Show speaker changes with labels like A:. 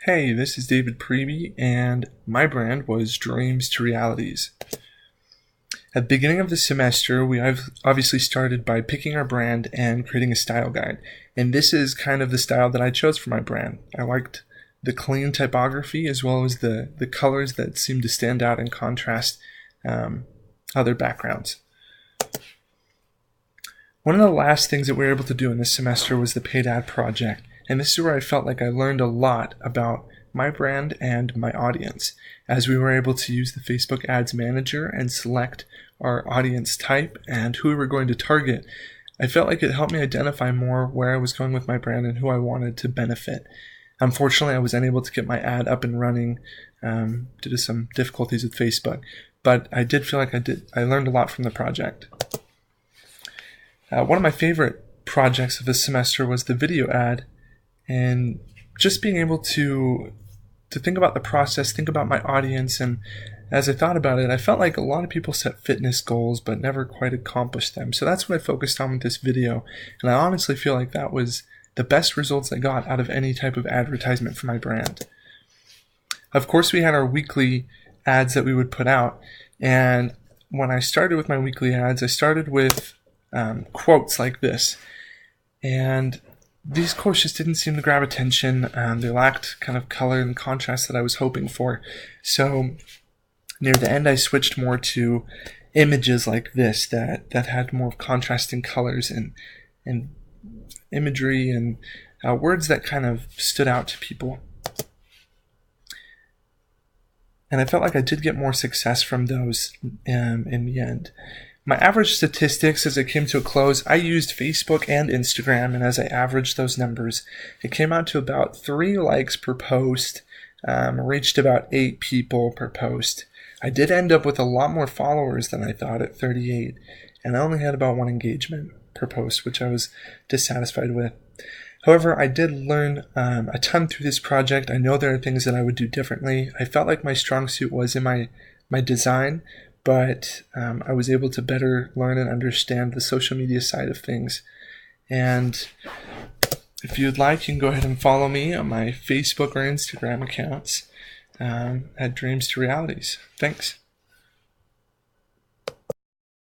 A: Hey, this is David Preby, and my brand was Dreams to Realities. At the beginning of the semester, I've obviously started by picking our brand and creating a style guide. And this is kind of the style that I chose for my brand. I liked the clean typography as well as the colors that seemed to stand out and contrast other backgrounds. One of the last things that we were able to do in this semester was the paid ad project. And this is where I felt like I learned a lot about my brand and my audience, as we were able to use the Facebook Ads Manager and select our audience type and who we were going to target. I felt like it helped me identify more where I was going with my brand and who I wanted to benefit. Unfortunately, I was unable to get my ad up and running due to some difficulties with Facebook, but I did feel like I learned a lot from the project. One of my favorite projects of this semester was the video ad, and just being able to think about the process, think about my audience. And as I thought about it, I felt like a lot of people set fitness goals but never quite accomplished them. So that's what I focused on with this video, and I honestly feel like that was the best results I got out of any type of advertisement for my brand. Of course, we had our weekly ads that we would put out, and when I started with my weekly ads, I started with quotes like this, and these quotes just didn't seem to grab attention. They lacked kind of color and contrast that I was hoping for. So near the end, I switched more to images like this that had more contrasting colors and imagery and words that kind of stood out to people. And I felt like I did get more success from those in the end. My average statistics as it came to a close, I used Facebook and Instagram, and as I averaged those numbers, it came out to about 3 likes per post, reached about 8 people per post. I did end up with a lot more followers than I thought at 38, and I only had about 1 engagement per post, which I was dissatisfied with. However, I did learn a ton through this project. I know there are things that I would do differently. I felt like my strong suit was in my design, but I was able to better learn and understand the social media side of things. And if you'd like, you can go ahead and follow me on my Facebook or Instagram accounts at Dreams to Realities. Thanks.